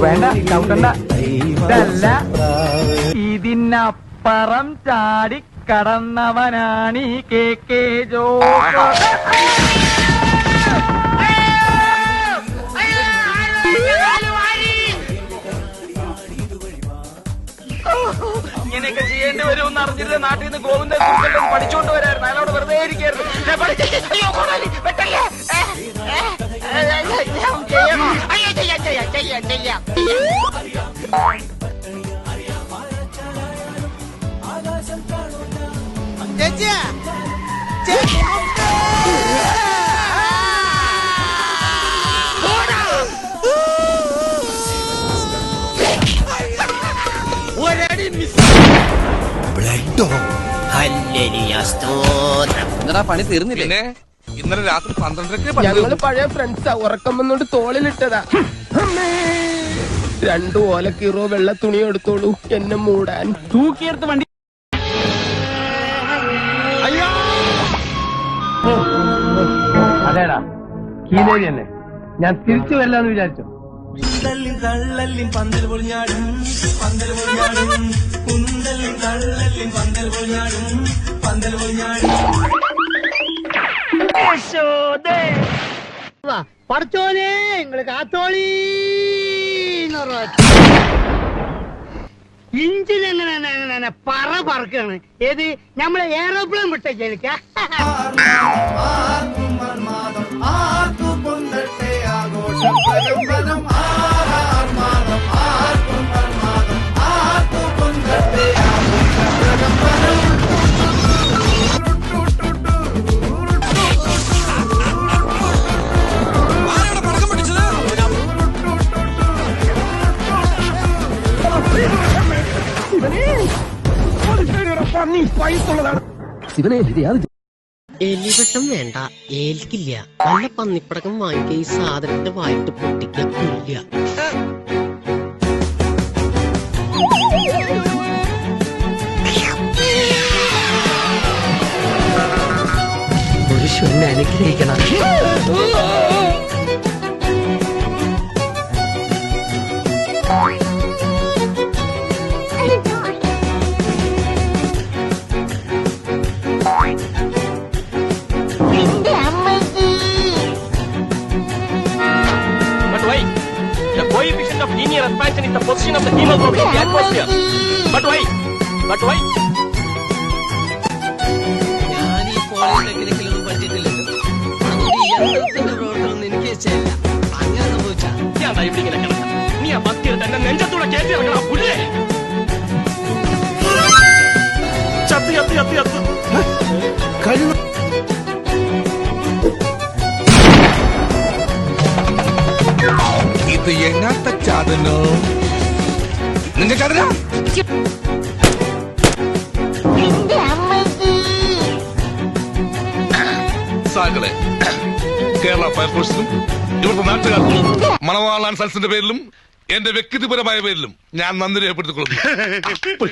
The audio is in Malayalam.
വേണ്ട ചവിട്ടണ്ട. ഇതല്ല, ഇതിനപ്പുറം ചാടി കടന്നവനാണ് ഈ KK ജോസ്. ഇങ്ങനെയൊക്കെ ചെയ്യേണ്ടി വരുമെന്ന് അറിഞ്ഞിട്ട് നാട്ടിൽ നിന്ന് ഗോവിന്ദൻ പഠിച്ചുകൊണ്ട് വരായിരുന്നു. അയാളോട് വെറുതെ ഇരിക്കായിരുന്നു. പണി തീർന്നില്ലേ? ഇന്നലെ രാത്രി 12:30 ഞങ്ങള് പഴയ ഫ്രണ്ട്സാ. ഉറക്കം വന്നോണ്ട് തോളിലിട്ടതാ. 2 ഓലക്കീറോ വെള്ള തുണി എടുത്തോളൂ എന്നെ മൂടാൻ. തൂക്കിയെടുത്ത് വണ്ടി. അതേടാ കീലേരി തന്നെ. ഞാൻ തിരിച്ചു വരില്ലെന്ന് വിചാരിച്ചു. തള്ളല്ലിൻ പന്തൽ പൊളിഞ്ഞാടും പന്തൽ പൊളിഞ്ഞാടും കുന്തല്ലിൻ തള്ളല്ലിൻ പന്തൽ പൊളിഞ്ഞാടും പന്തൽ പൊളിഞ്ഞാടും. പഠിച്ചോനെ നിങ്ങള് കാത്തോളി. ഇഞ്ചിനെങ്ങനെ പറക്കാണ്. ഏത് നമ്മളെ എയറോപ്ലെയിൻ വിട്ടേക്ക് എനിക്ക്. എലിവട്ടം വേണ്ട, ഏൽക്കില്ല. നല്ല പന്നിപ്പടക്കം വാങ്ങിക്കുക. ഈ സാധനത്തിന്റെ വായിട്ട് പൊട്ടിക്കില്ല. പുരുഷനെ അനുഗ്രഹിക്കണം. Coefficient of linear expansion is the position of the hemoglobin in the atmosphere. But why? ഞാൻ ഈ പോളിടെക്നിക്കിലൊന്നും പറ്റിയിട്ടില്ലല്ലോ. യന്ത്രത്തിന്റെ പ്രവർത്തനം എനിക്ക് ഇഷ്ടമില്ല. അങ്ങനെ സംഭവിച്ചാ ഞാൻ ഇവിടെ ഇങ്ങനെ കിടക്കാം. നീ ആ ഭക്തിയിൽ തന്നെ നെഞ്ചത്തൂടെ കയറ്റി ഇറക്കണം. പുല്ലേ ചത്ത് ഇത് എങ്ങാത്ത ചാതനോ നിങ്ങൾക്കറിയാം. സാകളെ കേരള ഫയർഫോഴ്സിനും ഇവിടുത്തെ നാട്ടുകാർക്കും മണവാളാൻ സൽസിന്റെ പേരിലും എന്റെ വ്യക്തിപരമായ പേരിലും ഞാൻ നന്ദി രേഖപ്പെടുത്തിക്കൊള്ളുന്നു.